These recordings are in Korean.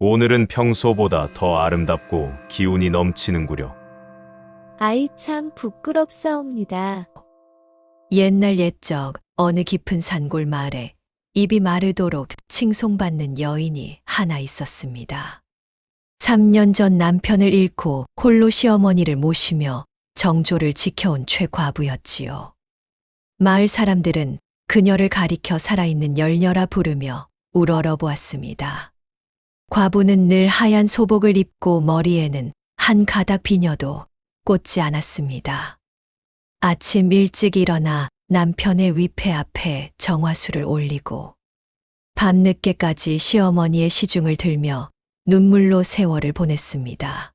오늘은 평소보다 더 아름답고 기운이 넘치는구려. 아이 참 부끄럽사옵니다. 옛날 옛적 어느 깊은 산골 마을에 입이 마르도록 칭송받는 여인이 하나 있었습니다. 3년 전 남편을 잃고 홀로 시어머니를 모시며 정조를 지켜온 최과부였지요. 마을 사람들은 그녀를 가리켜 살아있는 열녀라 부르며 우러러 보았습니다. 과부는 늘 하얀 소복을 입고 머리에는 한 가닥 비녀도 꽂지 않았습니다. 아침 일찍 일어나 남편의 위패 앞에 정화수를 올리고 밤늦게까지 시어머니의 시중을 들며 눈물로 세월을 보냈습니다.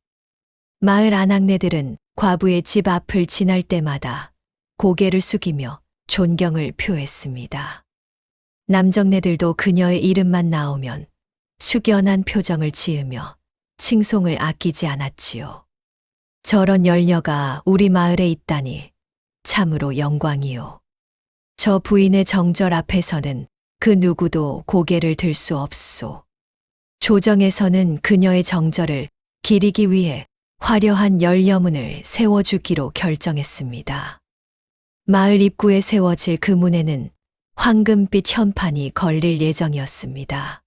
마을 아낙네들은 과부의 집 앞을 지날 때마다 고개를 숙이며 존경을 표했습니다. 남정네들도 그녀의 이름만 나오면 숙연한 표정을 지으며 칭송을 아끼지 않았지요. 저런 열녀가 우리 마을에 있다니 참으로 영광이요. 저 부인의 정절 앞에서는 그 누구도 고개를 들 수 없소. 조정에서는 그녀의 정절을 기리기 위해 화려한 열려문을 세워주기로 결정했습니다. 마을 입구에 세워질 그 문에는 황금빛 현판이 걸릴 예정이었습니다.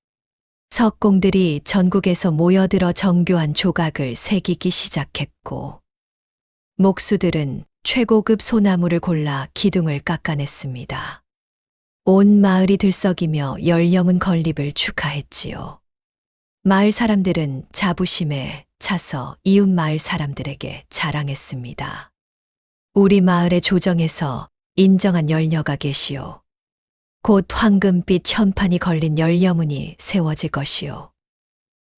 석공들이 전국에서 모여들어 정교한 조각을 새기기 시작했고, 목수들은 최고급 소나무를 골라 기둥을 깎아냈습니다. 온 마을이 들썩이며 열려문 건립을 축하했지요. 마을 사람들은 자부심에 차서 이웃 마을 사람들에게 자랑했습니다. 우리 마을의 조정에서 인정한 열녀가 계시오. 곧 황금빛 현판이 걸린 열려문이 세워질 것이오.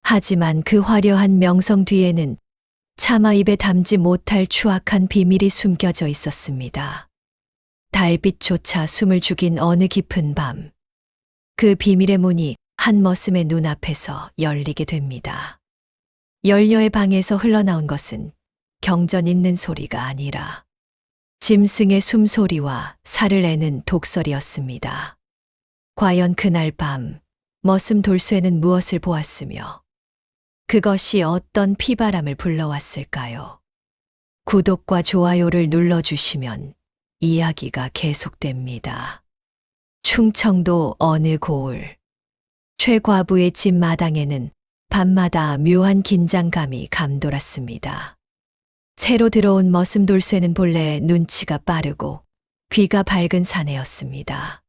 하지만 그 화려한 명성 뒤에는 차마 입에 담지 못할 추악한 비밀이 숨겨져 있었습니다. 달빛조차 숨을 죽인 어느 깊은 밤, 그 비밀의 문이 한 머슴의 눈앞에서 열리게 됩니다. 열녀의 방에서 흘러나온 것은 경전 있는 소리가 아니라 짐승의 숨소리와 살을 내는 독설이었습니다. 과연 그날 밤 머슴 돌쇠는 무엇을 보았으며 그것이 어떤 피바람을 불러왔을까요? 구독과 좋아요를 눌러주시면 이야기가 계속됩니다. 충청도 어느 고을. 최과부의 집 마당에는 밤마다 묘한 긴장감이 감돌았습니다. 새로 들어온 머슴 돌쇠는 본래 눈치가 빠르고 귀가 밝은 사내였습니다.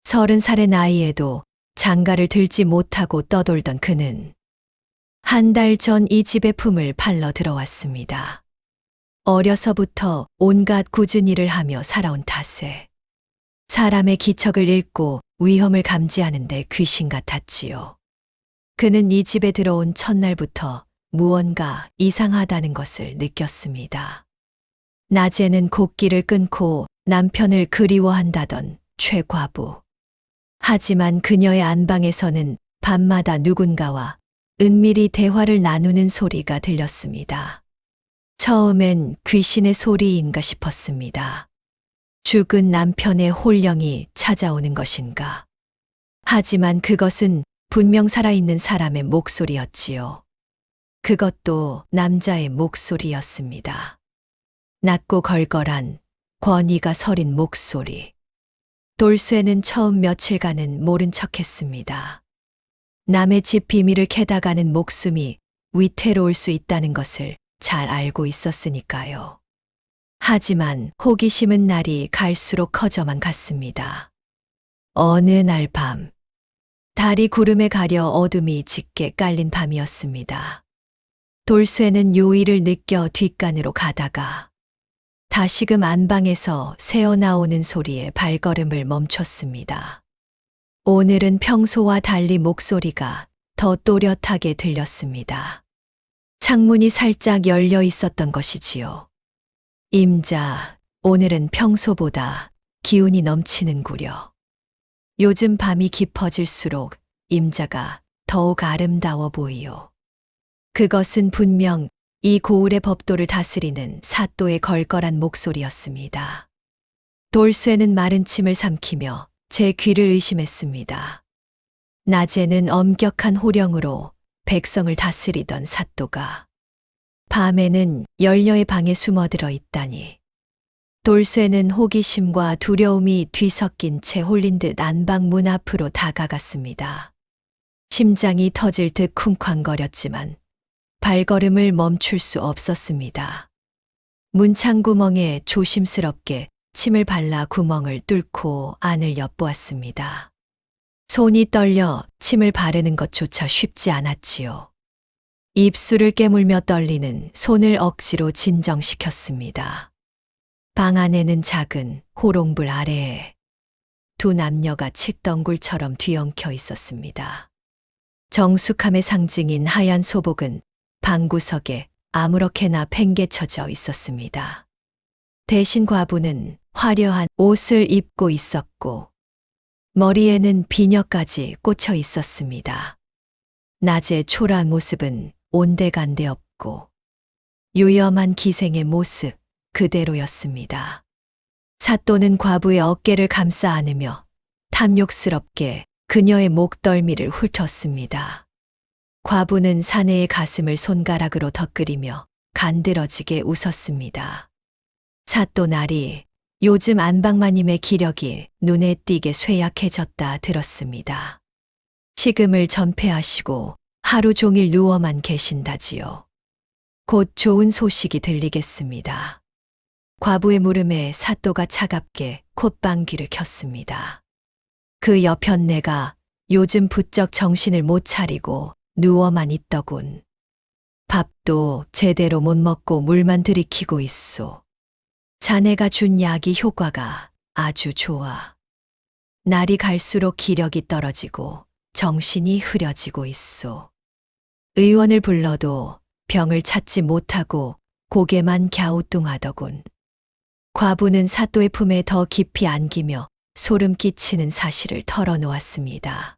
30살의 나이에도 장가를 들지 못하고 떠돌던 그는 한 달 전 이 집의 품을 팔러 들어왔습니다. 어려서부터 온갖 굳은 일을 하며 살아온 탓에 사람의 기척을 읽고 위험을 감지하는데 귀신 같았지요. 그는 이 집에 들어온 첫날부터 무언가 이상하다는 것을 느꼈습니다. 낮에는 곡기를 끊고 남편을 그리워한다던 최과부. 하지만 그녀의 안방에서는 밤마다 누군가와 은밀히 대화를 나누는 소리가 들렸습니다. 처음엔 귀신의 소리인가 싶었습니다. 죽은 남편의 홀령이 찾아오는 것인가. 하지만 그것은 분명 살아있는 사람의 목소리였지요. 그것도 남자의 목소리였습니다. 낮고 걸걸한 권위가 서린 목소리. 돌쇠는 처음 며칠간은 모른 척했습니다. 남의 집 비밀을 캐다가는 목숨이 위태로울 수 있다는 것을 잘 알고 있었으니까요. 하지만 호기심은 날이 갈수록 커져만 갔습니다. 어느 날 밤, 달이 구름에 가려 어둠이 짙게 깔린 밤이었습니다. 돌쇠는 요일을 느껴 뒷간으로 가다가 다시금 안방에서 새어나오는 소리에 발걸음을 멈췄습니다. 오늘은 평소와 달리 목소리가 더 또렷하게 들렸습니다. 창문이 살짝 열려 있었던 것이지요. 임자, 오늘은 평소보다 기운이 넘치는구려. 요즘 밤이 깊어질수록 임자가 더욱 아름다워 보이요. 그것은 분명 이 고을의 법도를 다스리는 사또의 걸걸한 목소리였습니다. 돌쇠는 마른 침을 삼키며 제 귀를 의심했습니다. 낮에는 엄격한 호령으로 백성을 다스리던 사또가 밤에는 열녀의 방에 숨어들어 있다니. 돌쇠는 호기심과 두려움이 뒤섞인 채 홀린 듯 안방 문 앞으로 다가갔습니다. 심장이 터질 듯 쿵쾅거렸지만 발걸음을 멈출 수 없었습니다. 문창 구멍에 조심스럽게 침을 발라 구멍을 뚫고 안을 엿보았습니다. 손이 떨려 침을 바르는 것조차 쉽지 않았지요. 입술을 깨물며 떨리는 손을 억지로 진정시켰습니다. 방 안에는 작은 호롱불 아래에 두 남녀가 칡덩굴처럼 뒤엉켜 있었습니다. 정숙함의 상징인 하얀 소복은 방구석에 아무렇게나 팽개쳐져 있었습니다. 대신 과부는 화려한 옷을 입고 있었고 머리에는 비녀까지 꽂혀 있었습니다. 낮의 초라한 모습은 온데간데 없고 유염한 기생의 모습 그대로였습니다. 사또는 과부의 어깨를 감싸 안으며 탐욕스럽게 그녀의 목덜미를 훑었습니다. 과부는 사내의 가슴을 손가락으로 덧그리며 간드러지게 웃었습니다. 사또 날이 요즘 안방마님의 기력이 눈에 띄게 쇠약해졌다 들었습니다. 식음을 전폐하시고 하루 종일 누워만 계신다지요. 곧 좋은 소식이 들리겠습니다. 과부의 물음에 사또가 차갑게 콧방귀를 켰습니다. 그 여편네가 요즘 부쩍 정신을 못 차리고 누워만 있더군. 밥도 제대로 못 먹고 물만 들이키고 있소. 자네가 준 약이 효과가 아주 좋아. 날이 갈수록 기력이 떨어지고 정신이 흐려지고 있소. 의원을 불러도 병을 찾지 못하고 고개만 갸우뚱하더군. 과부는 사또의 품에 더 깊이 안기며 소름 끼치는 사실을 털어놓았습니다.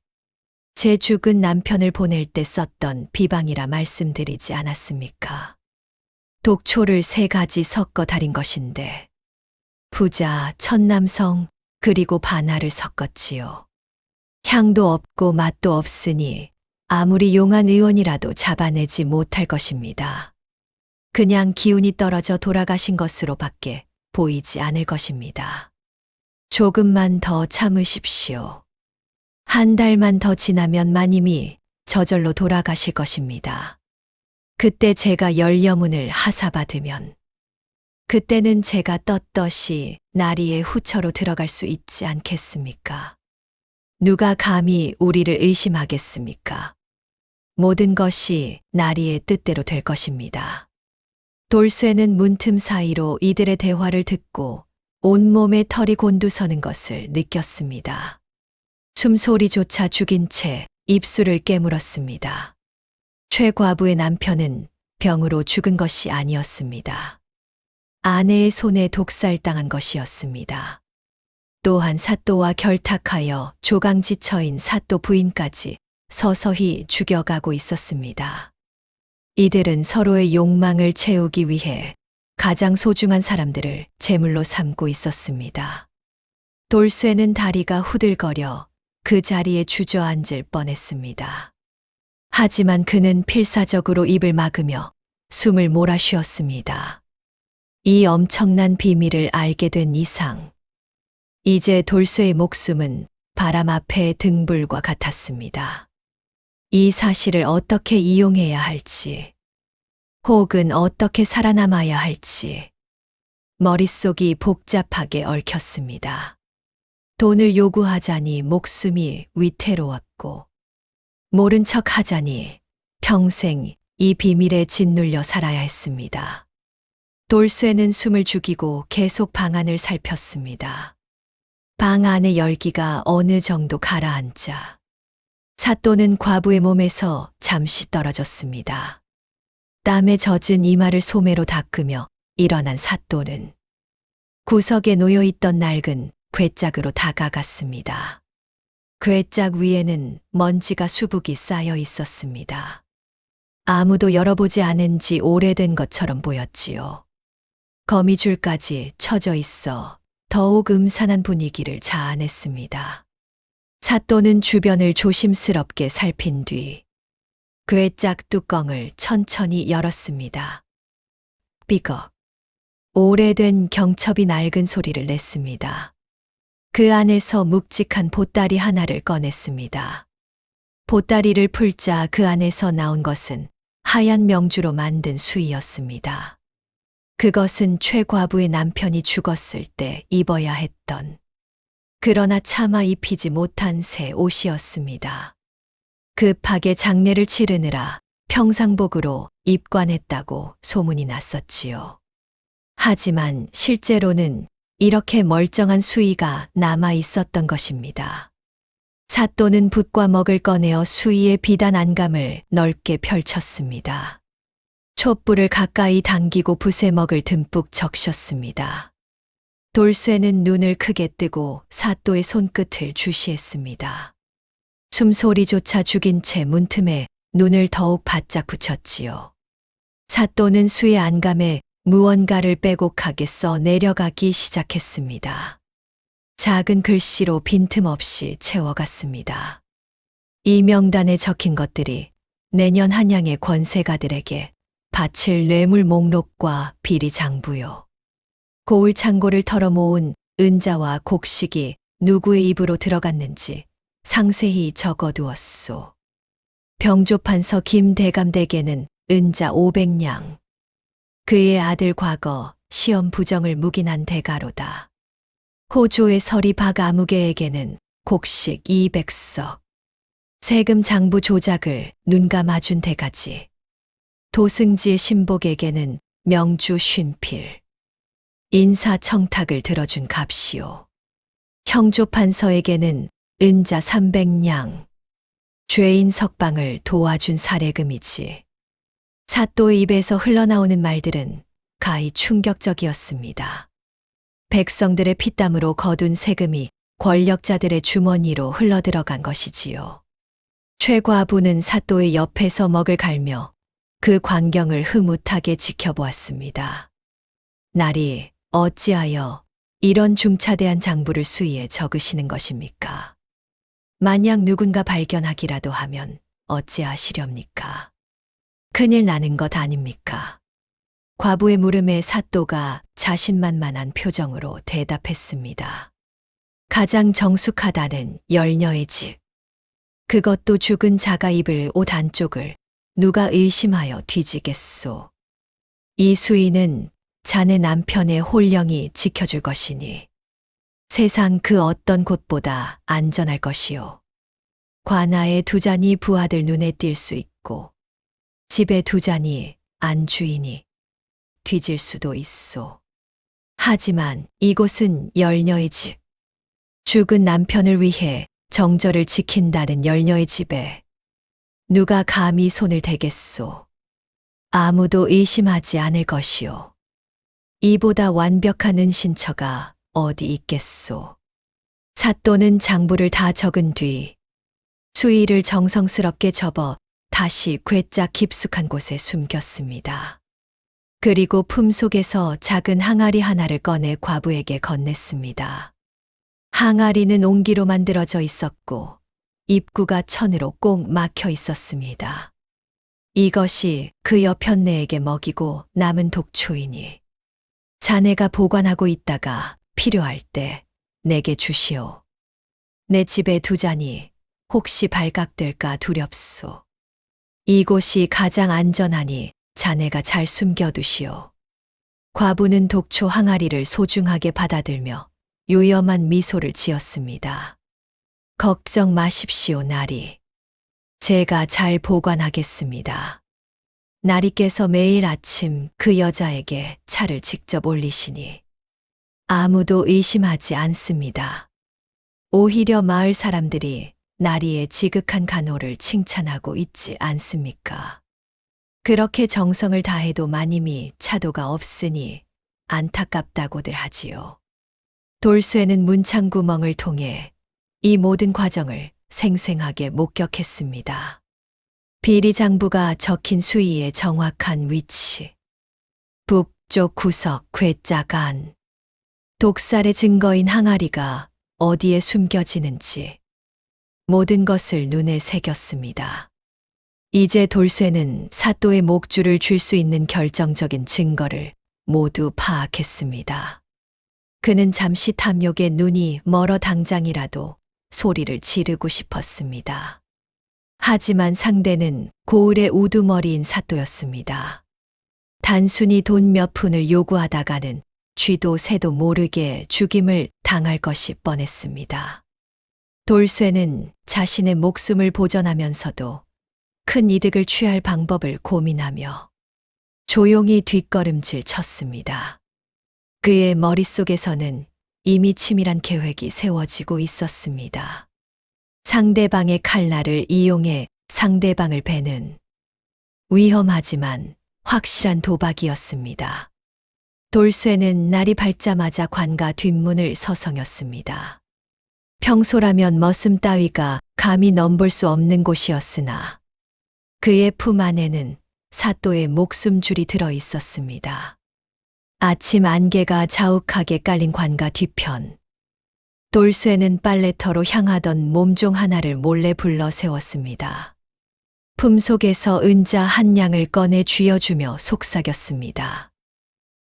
제 죽은 남편을 보낼 때 썼던 비방이라 말씀드리지 않았습니까? 독초를 3가지 섞어 달인 것인데 부자, 천남성, 그리고 반하를 섞었지요. 향도 없고 맛도 없으니 아무리 용한 의원이라도 잡아내지 못할 것입니다. 그냥 기운이 떨어져 돌아가신 것으로 밖에 보이지 않을 것입니다. 조금만 더 참으십시오. 한 달만 더 지나면 마님이 저절로 돌아가실 것입니다. 그때 제가 열여문을 하사받으면 그때는 제가 떳떳이 나리의 후처로 들어갈 수 있지 않겠습니까? 누가 감히 우리를 의심하겠습니까? 모든 것이 나리의 뜻대로 될 것입니다. 돌쇠는 문틈 사이로 이들의 대화를 듣고 온몸에 털이 곤두서는 것을 느꼈습니다. 숨소리조차 죽인 채 입술을 깨물었습니다. 최 과부의 남편은 병으로 죽은 것이 아니었습니다. 아내의 손에 독살당한 것이었습니다. 또한 사또와 결탁하여 조강지처인 사또 부인까지 서서히 죽여가고 있었습니다. 이들은 서로의 욕망을 채우기 위해 가장 소중한 사람들을 제물로 삼고 있었습니다. 돌쇠는 다리가 후들거려 그 자리에 주저앉을 뻔했습니다. 하지만 그는 필사적으로 입을 막으며 숨을 몰아쉬었습니다. 이 엄청난 비밀을 알게 된 이상, 이제 돌쇠의 목숨은 바람 앞의 등불과 같았습니다. 이 사실을 어떻게 이용해야 할지, 혹은 어떻게 살아남아야 할지, 머릿속이 복잡하게 얽혔습니다. 돈을 요구하자니 목숨이 위태로웠고, 모른 척 하자니 평생 이 비밀에 짓눌려 살아야 했습니다. 돌쇠는 숨을 죽이고 계속 방 안을 살폈습니다. 방 안의 열기가 어느 정도 가라앉자 사또는 과부의 몸에서 잠시 떨어졌습니다. 땀에 젖은 이마를 소매로 닦으며 일어난 사또는 구석에 놓여있던 낡은 괴짝으로 다가갔습니다. 괴짝 위에는 먼지가 수북이 쌓여 있었습니다. 아무도 열어보지 않은 지 오래된 것처럼 보였지요. 거미줄까지 쳐져 있어 더욱 음산한 분위기를 자아냈습니다. 사또는 주변을 조심스럽게 살핀 뒤 괴짝 뚜껑을 천천히 열었습니다. 삐걱. 오래된 경첩이 낡은 소리를 냈습니다. 그 안에서 묵직한 보따리 하나를 꺼냈습니다. 보따리를 풀자 그 안에서 나온 것은 하얀 명주로 만든 수의였습니다. 그것은 최 과부의 남편이 죽었을 때 입어야 했던, 그러나 차마 입히지 못한 새 옷이었습니다. 급하게 장례를 치르느라 평상복으로 입관했다고 소문이 났었지요. 하지만 실제로는 이렇게 멀쩡한 수의가 남아 있었던 것입니다. 사또는 붓과 먹을 꺼내어 수의의 비단 안감을 넓게 펼쳤습니다. 촛불을 가까이 당기고 붓에 먹을 듬뿍 적셨습니다. 돌쇠는 눈을 크게 뜨고 사또의 손끝을 주시했습니다. 숨소리조차 죽인 채 문틈에 눈을 더욱 바짝 붙였지요. 사또는 수의 안감에 무언가를 빼곡하게 써 내려가기 시작했습니다. 작은 글씨로 빈틈없이 채워갔습니다. 이 명단에 적힌 것들이 내년 한양의 권세가들에게 바칠 뇌물 목록과 비리 장부요. 고을 창고를 털어 모은 은자와 곡식이 누구의 입으로 들어갔는지 상세히 적어두었소. 병조판서 김대감댁에는 은자 500냥. 그의 아들 과거 시험 부정을 묵인한 대가로다. 호조의 서리 박아무개에게는 곡식 200석. 세금 장부 조작을 눈감아준 대가지. 도승지의 신복에게는 명주 쉰필. 인사 청탁을 들어준 값이요. 형조판서에게는 은자 300냥. 죄인 석방을 도와준 사례금이지. 사또의 입에서 흘러나오는 말들은 가히 충격적이었습니다. 백성들의 피땀으로 거둔 세금이 권력자들의 주머니로 흘러들어간 것이지요. 최과부는 사또의 옆에서 먹을 갈며 그 광경을 흐뭇하게 지켜보았습니다. 날이 어찌하여 이런 중차대한 장부를 수의에 적으시는 것입니까? 만약 누군가 발견하기라도 하면 어찌하시렵니까? 큰일 나는 것 아닙니까? 과부의 물음에 사또가 자신만만한 표정으로 대답했습니다. 가장 정숙하다는 열녀의 집. 그것도 죽은 자가 입을 옷 안쪽을 누가 의심하여 뒤지겠소. 이 수의는 자네 남편의 홀령이 지켜줄 것이니 세상 그 어떤 곳보다 안전할 것이요. 관아에 두 잔이 부하들 눈에 띌 수 있고 집에 두 잔이 안 주인이 뒤질 수도 있소. 하지만 이곳은 열녀의 집. 죽은 남편을 위해 정절을 지킨다는 열녀의 집에 누가 감히 손을 대겠소. 아무도 의심하지 않을 것이요. 이보다 완벽한 은신처가 어디 있겠소. 사또는 장부를 다 적은 뒤 수의를 정성스럽게 접어 다시 괴짝 깊숙한 곳에 숨겼습니다. 그리고 품속에서 작은 항아리 하나를 꺼내 과부에게 건넸습니다. 항아리는 옹기로 만들어져 있었고 입구가 천으로 꼭 막혀 있었습니다. 이것이 그 여편네에게 먹이고 남은 독초이니 자네가 보관하고 있다가 필요할 때 내게 주시오. 내 집에 두자니 혹시 발각될까 두렵소. 이곳이 가장 안전하니 자네가 잘 숨겨두시오. 과부는 독초 항아리를 소중하게 받아들며 요염한 미소를 지었습니다. 걱정 마십시오, 나리. 제가 잘 보관하겠습니다. 나리께서 매일 아침 그 여자에게 차를 직접 올리시니 아무도 의심하지 않습니다. 오히려 마을 사람들이 나리의 지극한 간호를 칭찬하고 있지 않습니까? 그렇게 정성을 다해도 마님이 차도가 없으니 안타깝다고들 하지요. 돌쇠는 문창구멍을 통해 이 모든 과정을 생생하게 목격했습니다. 비리장부가 적힌 수의의 정확한 위치, 북쪽 구석 괴짝 안, 독살의 증거인 항아리가 어디에 숨겨지는지 모든 것을 눈에 새겼습니다. 이제 돌쇠는 사또의 목줄을 줄 수 있는 결정적인 증거를 모두 파악했습니다. 그는 잠시 탐욕에 눈이 멀어 당장이라도 소리를 지르고 싶었습니다. 하지만 상대는 고을의 우두머리인 사또였습니다. 단순히 돈 몇 푼을 요구하다가는 쥐도 새도 모르게 죽임을 당할 것이 뻔했습니다. 돌쇠는 자신의 목숨을 보전하면서도 큰 이득을 취할 방법을 고민하며 조용히 뒷걸음질 쳤습니다. 그의 머릿속에서는 이미 치밀한 계획이 세워지고 있었습니다. 상대방의 칼날을 이용해 상대방을 베는 위험하지만 확실한 도박이었습니다. 돌쇠는 날이 밝자마자 관가 뒷문을 서성였습니다. 평소라면 머슴 따위가 감히 넘볼 수 없는 곳이었으나 그의 품 안에는 사또의 목숨줄이 들어 있었습니다. 아침 안개가 자욱하게 깔린 관가 뒤편. 돌쇠는 빨래터로 향하던 몸종 하나를 몰래 불러 세웠습니다. 품 속에서 은자 한 양을 꺼내 쥐어주며 속삭였습니다.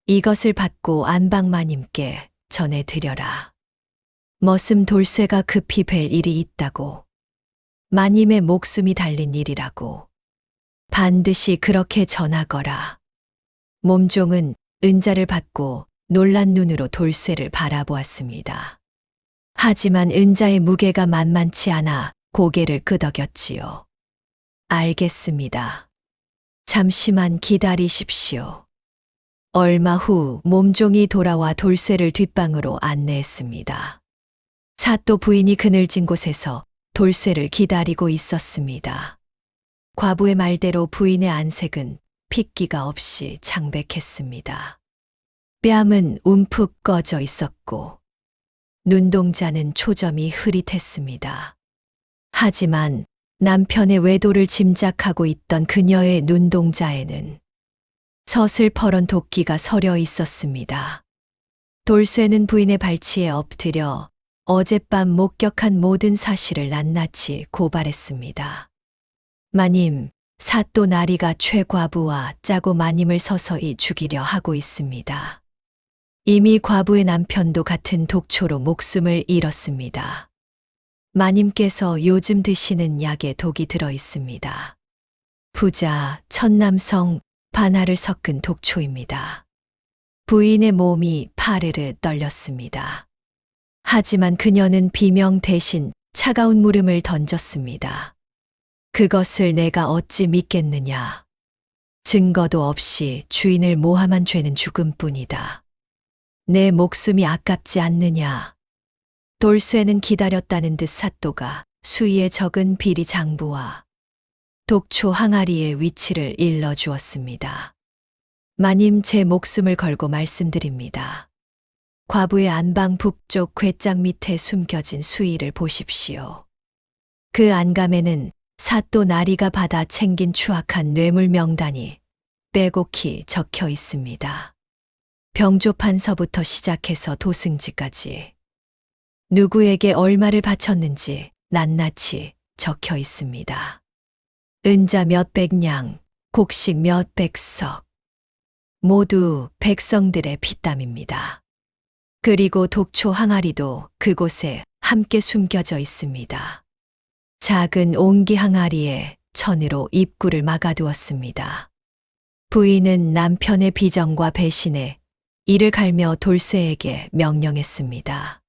이것을 받고 안방마님께 전해드려라. 머슴 돌쇠가 급히 뵐 일이 있다고. 마님의 목숨이 달린 일이라고. 반드시 그렇게 전하거라. 몸종은 은자를 받고 놀란 눈으로 돌쇠를 바라보았습니다. 하지만 은자의 무게가 만만치 않아 고개를 끄덕였지요. 알겠습니다. 잠시만 기다리십시오. 얼마 후 몸종이 돌아와 돌쇠를 뒷방으로 안내했습니다. 사또 부인이 그늘진 곳에서 돌쇠를 기다리고 있었습니다. 과부의 말대로 부인의 안색은 핏기가 없이 창백했습니다. 뺨은 움푹 꺼져 있었고 눈동자는 초점이 흐릿했습니다. 하지만 남편의 외도를 짐작하고 있던 그녀의 눈동자에는 서슬퍼런 도끼가 서려 있었습니다. 돌쇠는 부인의 발치에 엎드려 어젯밤 목격한 모든 사실을 낱낱이 고발했습니다. 마님, 사또 나리가 최과부와 짜고 마님을 서서히 죽이려 하고 있습니다. 이미 과부의 남편도 같은 독초로 목숨을 잃었습니다. 마님께서 요즘 드시는 약에 독이 들어 있습니다. 부자, 천남성, 반하를 섞은 독초입니다. 부인의 몸이 파르르 떨렸습니다. 하지만 그녀는 비명 대신 차가운 물음을 던졌습니다. 그것을 내가 어찌 믿겠느냐. 증거도 없이 주인을 모함한 죄는 죽음뿐이다. 내 목숨이 아깝지 않느냐. 돌쇠는 기다렸다는 듯 사또가 수위에 적은 비리 장부와 독초 항아리의 위치를 일러주었습니다. 마님, 제 목숨을 걸고 말씀드립니다. 과부의 안방 북쪽 궤장 밑에 숨겨진 수의를 보십시오. 그 안감에는 사또 나리가 받아 챙긴 추악한 뇌물 명단이 빼곡히 적혀 있습니다. 병조판서부터 시작해서 도승지까지 누구에게 얼마를 바쳤는지 낱낱이 적혀 있습니다. 은자 몇백 냥, 곡식 몇백 석, 모두 백성들의 피땀입니다. 그리고 독초 항아리도 그곳에 함께 숨겨져 있습니다. 작은 옹기 항아리에 천으로 입구를 막아두었습니다. 부인은 남편의 비정과 배신에 이를 갈며 돌쇠에게 명령했습니다.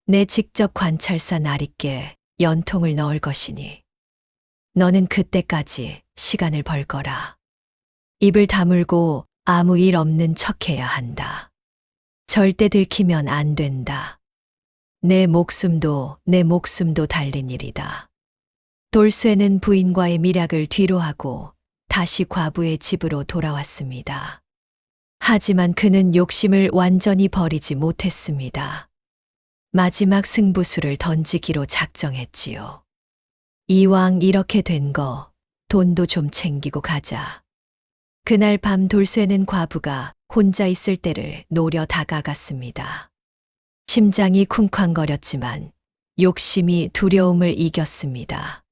내 직접 관찰사 나리께 연통을 넣을 것이니 너는 그때까지 시간을 벌거라. 입을 다물고 아무 일 없는 척해야 한다. 절대 들키면 안 된다. 내 목숨도 달린 일이다. 돌쇠는 부인과의 밀약을 뒤로하고 다시 과부의 집으로 돌아왔습니다. 하지만 그는 욕심을 완전히 버리지 못했습니다. 마지막 승부수를 던지기로 작정했지요. 이왕 이렇게 된 거 돈도 좀 챙기고 가자. 그날 밤 돌쇠는 과부가 혼자 있을 때를 노려 다가갔습니다. 심장이 쿵쾅거렸지만 욕심이 두려움을 이겼습니다.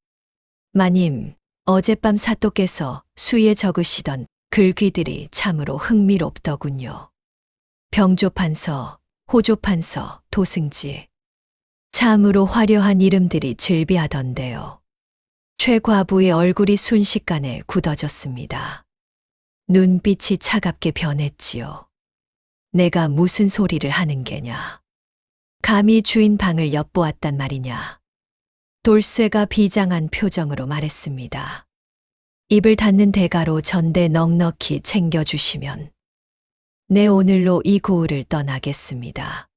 마님, 어젯밤 사또께서 수위에 적으시던 글귀들이 참으로 흥미롭더군요. 병조판서, 호조판서, 도승지. 참으로 화려한 이름들이 즐비하던데요. 최 과부의 얼굴이 순식간에 굳어졌습니다. 눈빛이 차갑게 변했지요. 내가 무슨 소리를 하는 게냐. 감히 주인 방을 엿보았단 말이냐. 돌쇠가 비장한 표정으로 말했습니다. 입을 닫는 대가로 전대 넉넉히 챙겨주시면 내 오늘로 이 고을을 떠나겠습니다.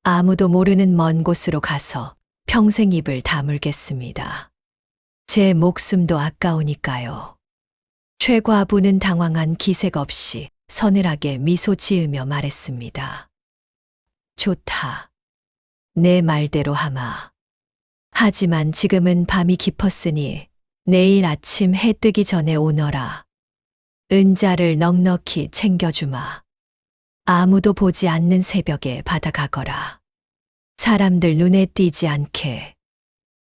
아무도 모르는 먼 곳으로 가서 평생 입을 다물겠습니다. 제 목숨도 아까우니까요. 최 과부는 당황한 기색 없이 서늘하게 미소 지으며 말했습니다. 좋다. 내 말대로 하마. 하지만 지금은 밤이 깊었으니 내일 아침 해 뜨기 전에 오너라. 은자를 넉넉히 챙겨주마. 아무도 보지 않는 새벽에 받아가거라. 사람들 눈에 띄지 않게.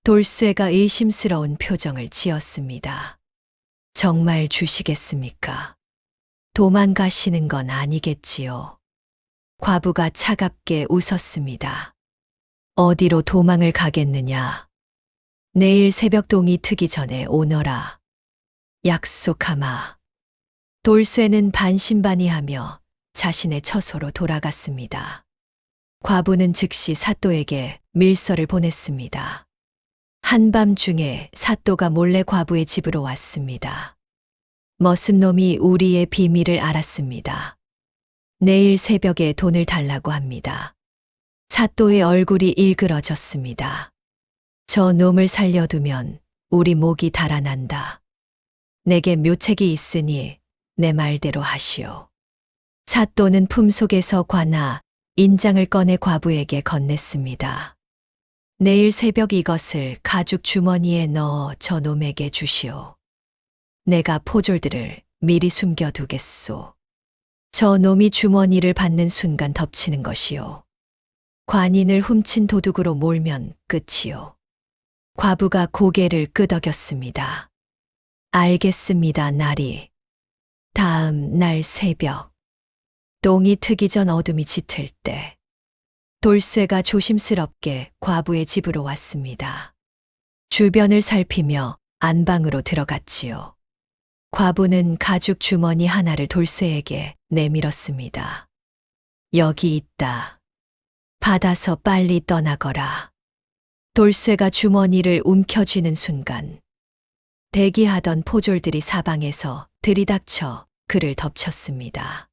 돌쇠가 의심스러운 표정을 지었습니다. 정말 주시겠습니까? 도망가시는 건 아니겠지요. 과부가 차갑게 웃었습니다. 어디로 도망을 가겠느냐. 내일 새벽동이 트기 전에 오너라. 약속하마. 돌쇠는 반신반의하며 자신의 처소로 돌아갔습니다. 과부는 즉시 사또에게 밀서를 보냈습니다. 한밤중에 사또가 몰래 과부의 집으로 왔습니다. 머슴 놈이 우리의 비밀을 알았습니다. 내일 새벽에 돈을 달라고 합니다. 사또의 얼굴이 일그러졌습니다. 저 놈을 살려두면 우리 목이 달아난다. 내게 묘책이 있으니 내 말대로 하시오. 사또는 품속에서 관아 인장을 꺼내 과부에게 건넸습니다. 내일 새벽 이것을 가죽 주머니에 넣어 저 놈에게 주시오. 내가 포졸들을 미리 숨겨두겠소. 저 놈이 주머니를 받는 순간 덮치는 것이요. 관인을 훔친 도둑으로 몰면 끝이요. 과부가 고개를 끄덕였습니다. 알겠습니다, 나리. 다음 날 새벽. 동이 트기 전 어둠이 짙을 때. 돌쇠가 조심스럽게 과부의 집으로 왔습니다. 주변을 살피며 안방으로 들어갔지요. 과부는 가죽 주머니 하나를 돌쇠에게 내밀었습니다. 여기 있다. 받아서 빨리 떠나거라. 돌쇠가 주머니를 움켜쥐는 순간 대기하던 포졸들이 사방에서 들이닥쳐 그를 덮쳤습니다.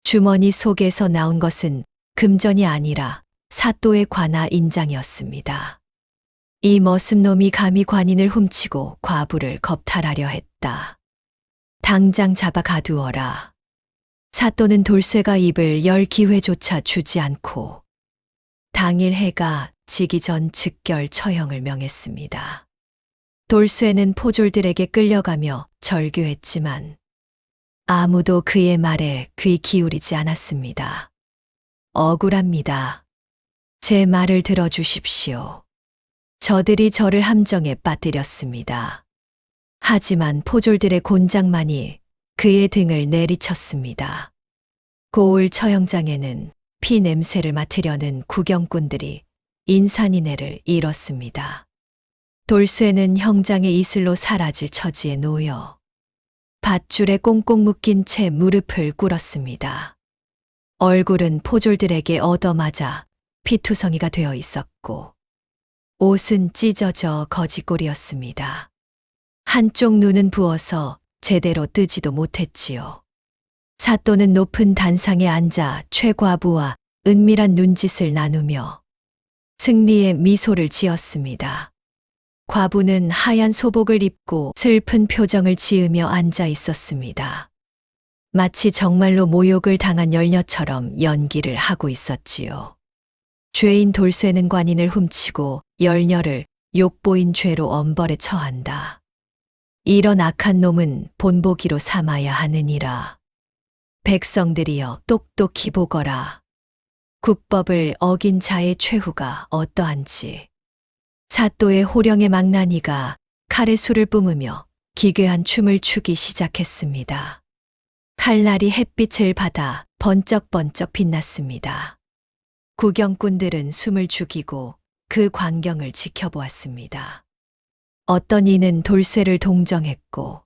주머니 속에서 나온 것은 금전이 아니라 사또의 관아 인장이었습니다. 이 머슴놈이 감히 관인을 훔치고 과부를 겁탈하려 했다. 당장 잡아 가두어라. 사또는 돌쇠가 입을 열 기회조차 주지 않고 당일 해가 지기 전 즉결 처형을 명했습니다. 돌쇠는 포졸들에게 끌려가며 절규했지만 아무도 그의 말에 귀 기울이지 않았습니다. 억울합니다. 제 말을 들어주십시오. 저들이 저를 함정에 빠뜨렸습니다. 하지만 포졸들의 곤장만이 그의 등을 내리쳤습니다. 고을 처형장에는 피 냄새를 맡으려는 구경꾼들이 인산인해를 잃었습니다. 돌쇠는 형장의 이슬로 사라질 처지에 놓여 밧줄에 꽁꽁 묶인 채 무릎을 꿇었습니다. 얼굴은 포졸들에게 얻어맞아 피투성이가 되어 있었고 옷은 찢어져 거지꼴이었습니다. 한쪽 눈은 부어서 제대로 뜨지도 못했지요. 사또는 높은 단상에 앉아 최과부와 은밀한 눈짓을 나누며 승리의 미소를 지었습니다. 과부는 하얀 소복을 입고 슬픈 표정을 지으며 앉아 있었습니다. 마치 정말로 모욕을 당한 열녀처럼 연기를 하고 있었지요. 죄인 돌쇠는 관인을 훔치고 열녀를 욕보인 죄로 엄벌에 처한다. 이런 악한 놈은 본보기로 삼아야 하느니라. 백성들이여 똑똑히 보거라. 국법을 어긴 자의 최후가 어떠한지. 사또의 호령의 망나니가 칼에 술을 뿜으며 기괴한 춤을 추기 시작했습니다. 칼날이 햇빛을 받아 번쩍번쩍 빛났습니다. 구경꾼들은 숨을 죽이고 그 광경을 지켜보았습니다. 어떤 이는 돌쇠를 동정했고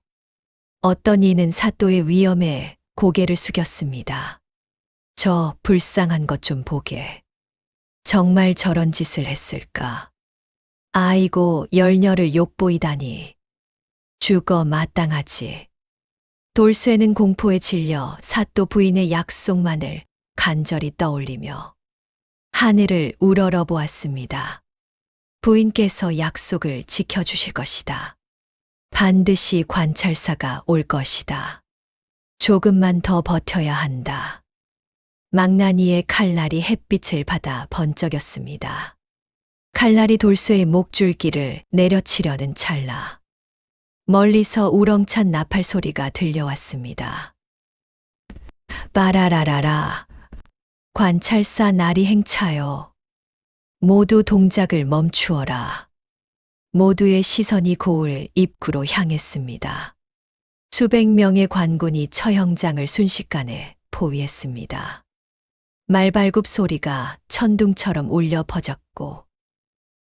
어떤 이는 사또의 위험에 고개를 숙였습니다. 저 불쌍한 것 좀 보게. 정말 저런 짓을 했을까? 아이고 열녀를 욕보이다니. 죽어 마땅하지. 돌쇠는 공포에 질려 사또 부인의 약속만을 간절히 떠올리며 하늘을 우러러 보았습니다. 부인께서 약속을 지켜주실 것이다. 반드시 관찰사가 올 것이다. 조금만 더 버텨야 한다. 망나니의 칼날이 햇빛을 받아 번쩍였습니다. 칼날이 돌쇠의 목줄기를 내려치려는 찰나 멀리서 우렁찬 나팔 소리가 들려왔습니다. 빠라라라라. 관찰사 날이 행차여. 모두 동작을 멈추어라. 모두의 시선이 고을 입구로 향했습니다. 수백 명의 관군이 처형장을 순식간에 포위했습니다. 말발굽 소리가 천둥처럼 울려 퍼졌고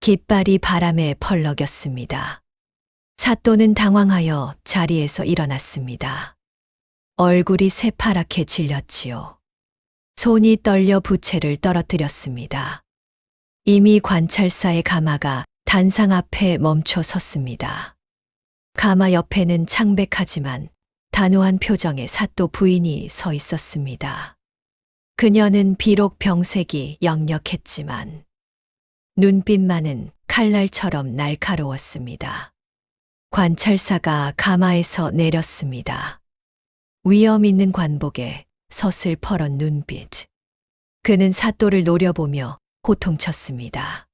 깃발이 바람에 펄럭였습니다. 사또는 당황하여 자리에서 일어났습니다. 얼굴이 새파랗게 질렸지요. 손이 떨려 부채를 떨어뜨렸습니다. 이미 관찰사의 가마가 단상 앞에 멈춰 섰습니다. 가마 옆에는 창백하지만 단호한 표정의 사또 부인이 서 있었습니다. 그녀는 비록 병색이 역력했지만 눈빛만은 칼날처럼 날카로웠습니다. 관찰사가 가마에서 내렸습니다. 위험 있는 관복에 서슬퍼런 눈빛. 그는 사또를 노려보며 호통쳤습니다.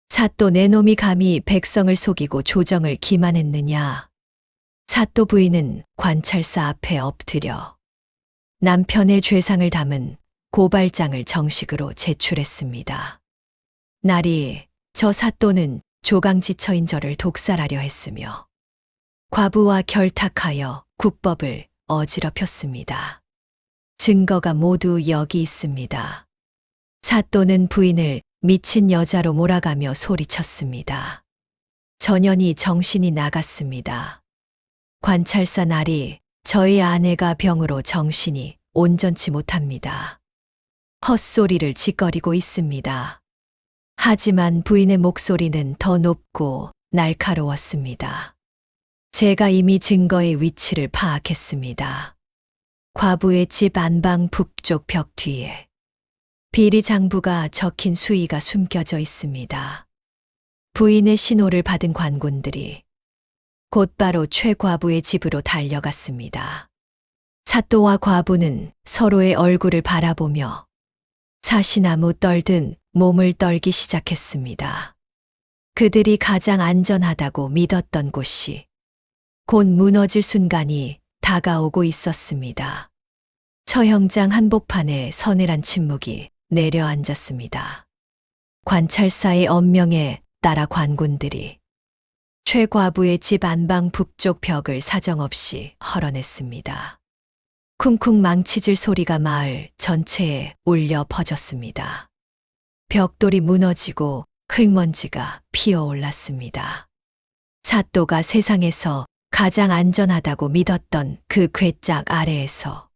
사또 내 놈이 감히 백성을 속이고 조정을 기만했느냐. 사또 부인은 관찰사 앞에 엎드려 남편의 죄상을 담은 고발장을 정식으로 제출했습니다. 날이 저 사또는 조강지처인 저를 독살하려 했으며 과부와 결탁하여 국법을 어지럽혔습니다. 증거가 모두 여기 있습니다. 사또는 부인을 미친 여자로 몰아가며 소리쳤습니다. 전연이 정신이 나갔습니다. 관찰사 날이 저희 아내가 병으로 정신이 온전치 못합니다. 헛소리를 짓거리고 있습니다. 하지만 부인의 목소리는 더 높고 날카로웠습니다. 제가 이미 증거의 위치를 파악했습니다. 과부의 집 안방 북쪽 벽 뒤에 비리 장부가 적힌 수의가 숨겨져 있습니다. 부인의 신호를 받은 관군들이 곧바로 최 과부의 집으로 달려갔습니다. 사또와 과부는 서로의 얼굴을 바라보며 사시나무 떨듯 몸을 떨기 시작했습니다. 그들이 가장 안전하다고 믿었던 곳이 곧 무너질 순간이 다가오고 있었습니다. 처형장 한복판에 서늘한 침묵이 내려앉았습니다. 관찰사의 엄명에 따라 관군들이 최 과부의 집 안방 북쪽 벽을 사정없이 헐어냈습니다. 쿵쿵 망치질 소리가 마을 전체에 울려 퍼졌습니다. 벽돌이 무너지고 흙먼지가 피어올랐습니다. 사또가 세상에서 가장 안전하다고 믿었던 그 궤짝 아래에서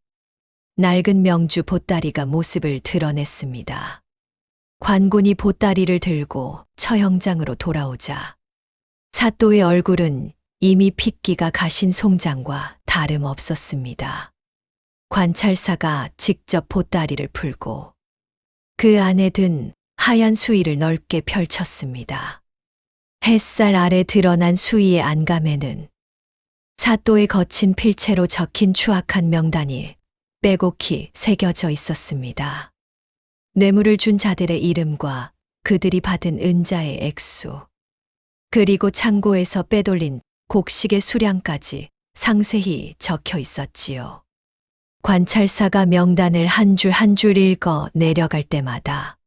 낡은 명주 보따리가 모습을 드러냈습니다. 관군이 보따리를 들고 처형장으로 돌아오자 사또의 얼굴은 이미 핏기가 가신 송장과 다름없었습니다. 관찰사가 직접 보따리를 풀고 그 안에 든 하얀 수의를 넓게 펼쳤습니다. 햇살 아래 드러난 수의의 안감에는 사또의 거친 필체로 적힌 추악한 명단이 빼곡히 새겨져 있었습니다. 뇌물을 준 자들의 이름과 그들이 받은 은자의 액수, 그리고 창고에서 빼돌린 곡식의 수량까지 상세히 적혀 있었지요. 관찰사가 명단을 한 줄 한 줄 읽어 내려갈 때마다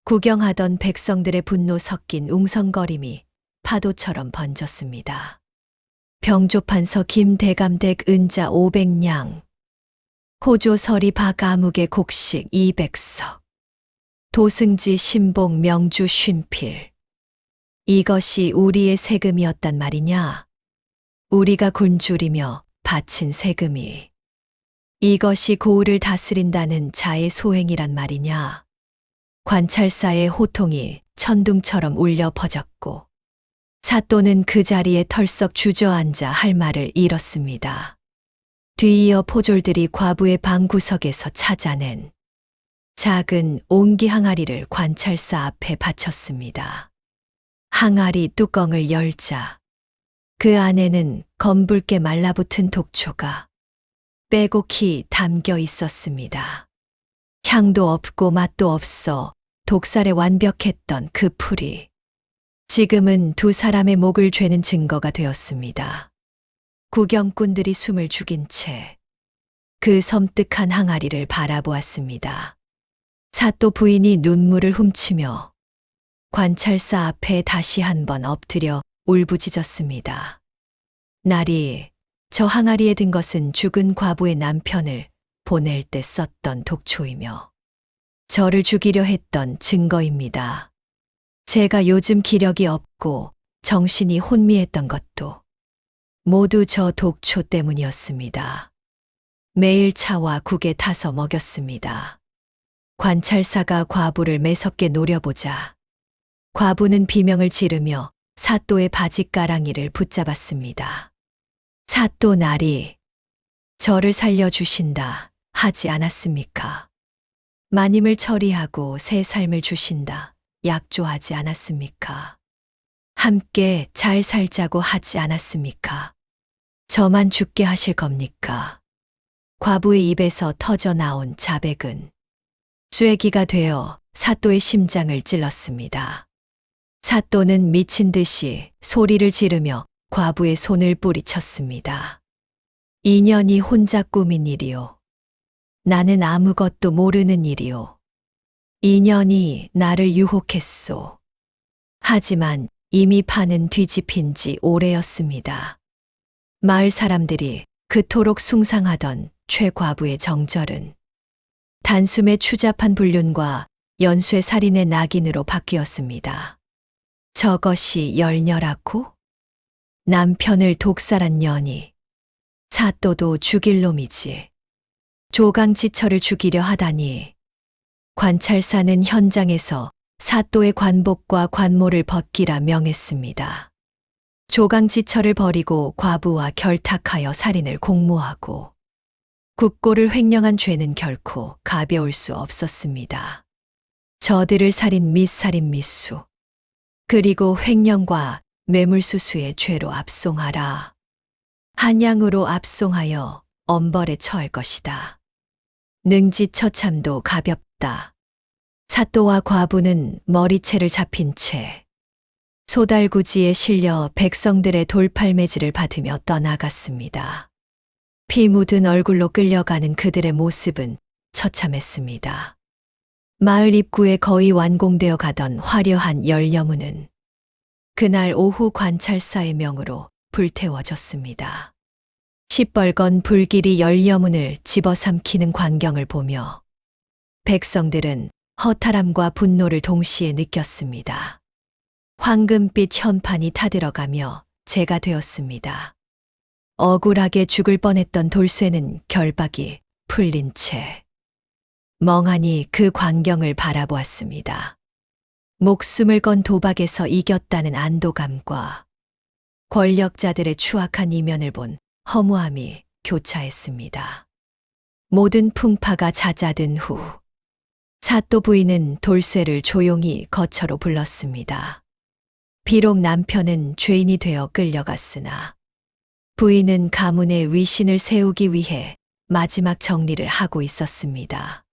구경하던 백성들의 분노 섞인 웅성거림이 파도처럼 번졌습니다. 병조판서 김대감댁 은자 500냥, 호조서리 박아무개 곡식 200석, 도승지 신봉 명주 쉰필. 이것이 우리의 세금이었단 말이냐? 우리가 굶주리며 바친 세금이. 이것이 고을을 다스린다는 자의 소행이란 말이냐? 관찰사의 호통이 천둥처럼 울려 퍼졌고 사또는 그 자리에 털썩 주저앉아 할 말을 잃었습니다. 뒤이어 포졸들이 과부의 방구석에서 찾아낸 작은 옹기 항아리를 관찰사 앞에 바쳤습니다. 항아리 뚜껑을 열자 그 안에는 검붉게 말라붙은 독초가 빼곡히 담겨 있었습니다. 향도 없고 맛도 없어 독살에 완벽했던 그 풀이 지금은 두 사람의 목을 죄는 증거가 되었습니다. 구경꾼들이 숨을 죽인 채 그 섬뜩한 항아리를 바라보았습니다. 사또 부인이 눈물을 훔치며 관찰사 앞에 다시 한번 엎드려 울부짖었습니다. 날이 저 항아리에 든 것은 죽은 과부의 남편을 보낼 때 썼던 독초이며 저를 죽이려 했던 증거입니다. 제가 요즘 기력이 없고 정신이 혼미했던 것도 모두 저 독초 때문이었습니다. 매일 차와 국에 타서 먹였습니다. 관찰사가 과부를 매섭게 노려보자 과부는 비명을 지르며 사또의 바짓가랑이를 붙잡았습니다. 사또 날이 저를 살려주신다 하지 않았습니까? 마님을 처리하고 새 삶을 주신다 약조하지 않았습니까? 함께 잘 살자고 하지 않았습니까? 저만 죽게 하실 겁니까? 과부의 입에서 터져 나온 자백은 쐐기가 되어 사또의 심장을 찔렀습니다. 사또는 미친 듯이 소리를 지르며 과부의 손을 뿌리쳤습니다. 인연이 혼자 꾸민 일이오. 나는 아무것도 모르는 일이오. 인연이 나를 유혹했소. 하지만 이미 판은 뒤집힌 지 오래였습니다. 마을 사람들이 그토록 숭상하던 최 과부의 정절은 단숨에 추잡한 불륜과 연쇄 살인의 낙인으로 바뀌었습니다. 저것이 열렬하고 남편을 독살한 년이 사또도 죽일 놈이지. 조강지처를 죽이려 하다니. 관찰사는 현장에서 사또의 관복과 관모를 벗기라 명했습니다. 조강지처를 버리고 과부와 결탁하여 살인을 공모하고 국고를 횡령한 죄는 결코 가벼울 수 없었습니다. 저들을 살인 및 살인 미수 그리고 횡령과 뇌물수수의 죄로 압송하라. 한양으로 압송하여 엄벌에 처할 것이다. 능지처참도 가볍다. 사또와 과부는 머리채를 잡힌 채 소달구지에 실려 백성들의 돌팔매질을 받으며 떠나갔습니다. 피 묻은 얼굴로 끌려가는 그들의 모습은 처참했습니다. 마을 입구에 거의 완공되어 가던 화려한 열려문은 그날 오후 관찰사의 명으로 불태워졌습니다. 시뻘건 불길이 열려문을 집어삼키는 광경을 보며 백성들은 허탈함과 분노를 동시에 느꼈습니다. 황금빛 현판이 타들어가며 재가 되었습니다. 억울하게 죽을 뻔했던 돌쇠는 결박이 풀린 채 멍하니 그 광경을 바라보았습니다. 목숨을 건 도박에서 이겼다는 안도감과 권력자들의 추악한 이면을 본 허무함이 교차했습니다. 모든 풍파가 잦아든 후 사또 부인은 돌쇠를 조용히 거처로 불렀습니다. 비록 남편은 죄인이 되어 끌려갔으나 부인은 가문의 위신을 세우기 위해 마지막 정리를 하고 있었습니다.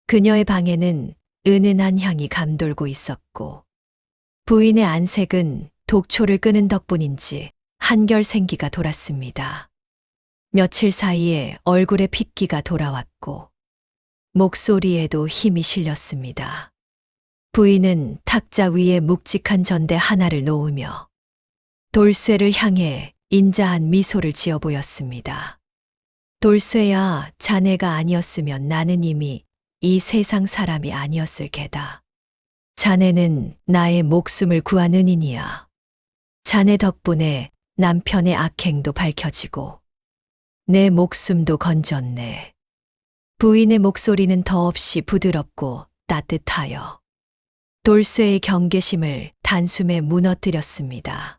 그녀의 방에는 은은한 향이 감돌고 있었고 부인의 안색은 독초를 끄는 덕분인지 한결 생기가 돌았습니다. 며칠 사이에 얼굴에 핏기가 돌아왔고 목소리에도 힘이 실렸습니다. 부인은 탁자 위에 묵직한 전대 하나를 놓으며 돌쇠를 향해 인자한 미소를 지어 보였습니다. 돌쇠야, 자네가 아니었으면 나는 이미 이 세상 사람이 아니었을 게다. 자네는 나의 목숨을 구한 은인이야. 자네 덕분에 남편의 악행도 밝혀지고 내 목숨도 건졌네. 부인의 목소리는 더없이 부드럽고 따뜻하여 돌쇠의 경계심을 단숨에 무너뜨렸습니다.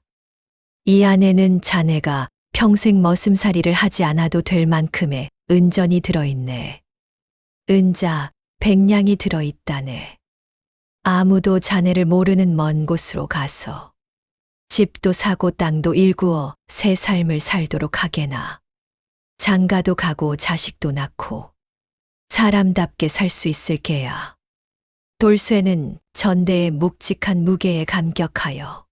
이 안에는 자네가 평생 머슴살이를 하지 않아도 될 만큼의 은전이 들어있네. 은자 100냥이 들어있다네. 아무도 자네를 모르는 먼 곳으로 가서 집도 사고 땅도 일구어 새 삶을 살도록 하게나. 장가도 가고 자식도 낳고 사람답게 살 수 있을 게야. 돌쇠는 전대의 묵직한 무게에 감격하여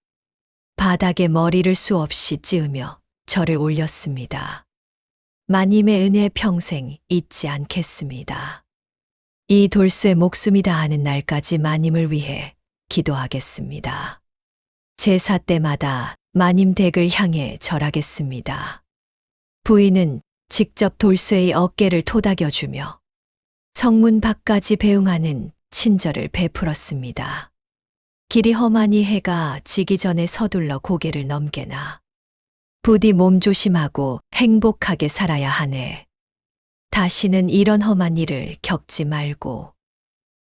바닥에 머리를 수없이 찌으며 절을 올렸습니다. 마님의 은혜 평생 잊지 않겠습니다. 이 돌쇠 목숨이 다하는 날까지 마님을 위해 기도하겠습니다. 제사 때마다 마님 댁을 향해 절하겠습니다. 부인은 직접 돌쇠의 어깨를 토닥여주며 성문 밖까지 배웅하는 친절을 베풀었습니다. 길이 험하니 해가 지기 전에 서둘러 고개를 넘게나. 부디 몸 조심하고 행복하게 살아야 하네. 다시는 이런 험한 일을 겪지 말고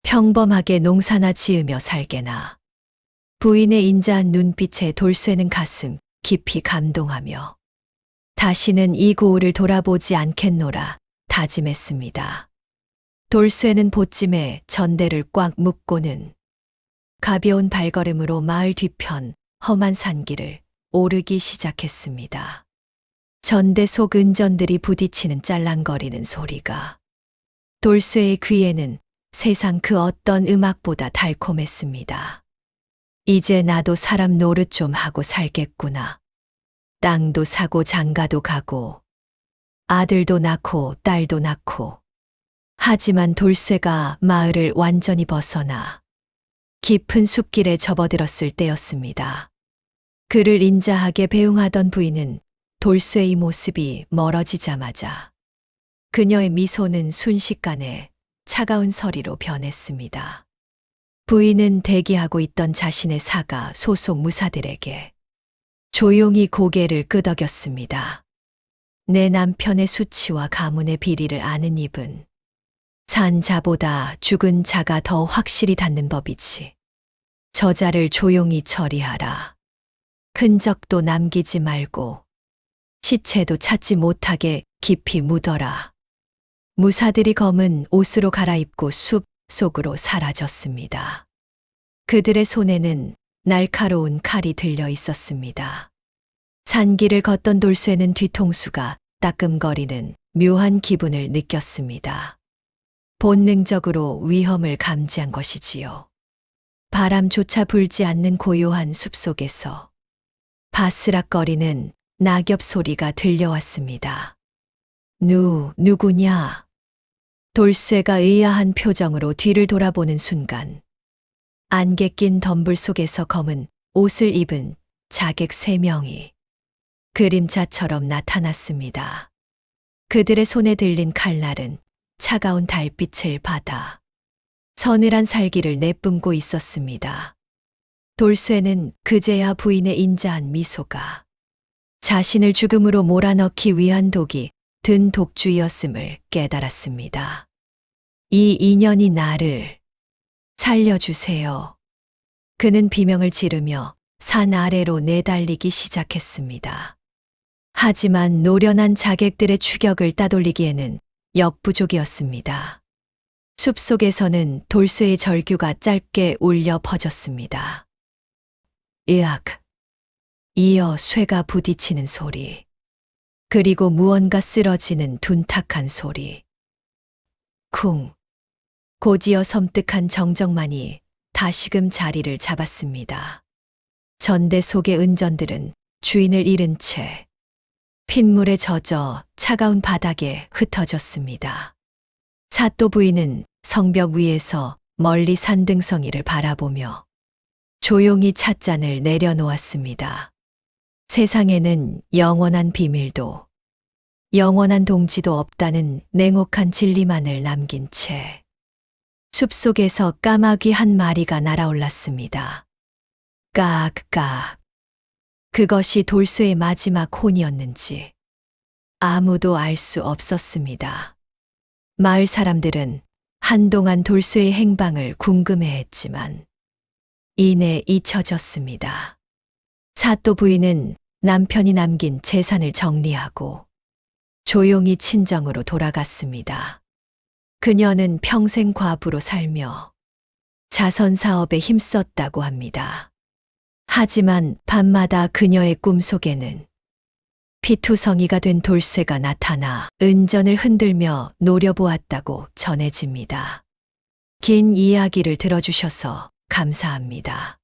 평범하게 농사나 지으며 살게나. 부인의 인자한 눈빛에 돌쇠는 가슴 깊이 감동하며 다시는 이 고을을 돌아보지 않겠노라 다짐했습니다. 돌쇠는 보찜에 전대를 꽉 묶고는 가벼운 발걸음으로 마을 뒤편 험한 산길을 오르기 시작했습니다. 전대 속 은전들이 부딪히는 짤랑거리는 소리가 돌쇠의 귀에는 세상 그 어떤 음악보다 달콤했습니다. 이제 나도 사람 노릇 좀 하고 살겠구나. 땅도 사고 장가도 가고 아들도 낳고 딸도 낳고. 하지만 돌쇠가 마을을 완전히 벗어나 깊은 숲길에 접어들었을 때였습니다. 그를 인자하게 배웅하던 부인은 돌쇠의 모습이 멀어지자마자 그녀의 미소는 순식간에 차가운 서리로 변했습니다. 부인은 대기하고 있던 자신의 사가 소속 무사들에게 조용히 고개를 끄덕였습니다. 내 남편의 수치와 가문의 비리를 아는 입은 산 자보다 죽은 자가 더 확실히 닿는 법이지. 저자를 조용히 처리하라. 흔적도 남기지 말고 시체도 찾지 못하게 깊이 묻어라. 무사들이 검은 옷으로 갈아입고 숲 속으로 사라졌습니다. 그들의 손에는 날카로운 칼이 들려 있었습니다. 산길을 걷던 돌쇠는 뒤통수가 따끔거리는 묘한 기분을 느꼈습니다. 본능적으로 위험을 감지한 것이지요. 바람조차 불지 않는 고요한 숲속에서 바스락거리는 낙엽 소리가 들려왔습니다. 누구냐? 돌쇠가 의아한 표정으로 뒤를 돌아보는 순간 안개 낀 덤불 속에서 검은 옷을 입은 자객 3명이 그림자처럼 나타났습니다. 그들의 손에 들린 칼날은 차가운 달빛을 받아 서늘한 살기를 내뿜고 있었습니다. 돌쇠는 그제야 부인의 인자한 미소가 자신을 죽음으로 몰아넣기 위한 독이 든 독주였음을 깨달았습니다. 이 인연이 나를 살려주세요. 그는 비명을 지르며 산 아래로 내달리기 시작했습니다. 하지만 노련한 자객들의 추격을 따돌리기에는 역부족이었습니다. 숲속에서는 돌쇠의 절규가 짧게 울려 퍼졌습니다. 으악! 이어 쇠가 부딪히는 소리. 그리고 무언가 쓰러지는 둔탁한 소리. 쿵! 곧이어 섬뜩한 정적만이 다시금 자리를 잡았습니다. 전대 속의 은전들은 주인을 잃은 채 핏물에 젖어 차가운 바닥에 흩어졌습니다. 사또 부인은 성벽 위에서 멀리 산등성이를 바라보며 조용히 찻잔을 내려놓았습니다. 세상에는 영원한 비밀도 영원한 동지도 없다는 냉혹한 진리만을 남긴 채 숲속에서 까마귀 한 마리가 날아올랐습니다. 까악까악. 그것이 돌쇠의 마지막 혼이었는지 아무도 알 수 없었습니다. 마을 사람들은 한동안 돌쇠의 행방을 궁금해했지만 이내 잊혀졌습니다. 사또 부인은 남편이 남긴 재산을 정리하고 조용히 친정으로 돌아갔습니다. 그녀는 평생 과부로 살며 자선 사업에 힘썼다고 합니다. 하지만 밤마다 그녀의 꿈속에는 피투성이가 된 돌쇠가 나타나 은전을 흔들며 노려보았다고 전해집니다. 긴 이야기를 들어주셔서 감사합니다.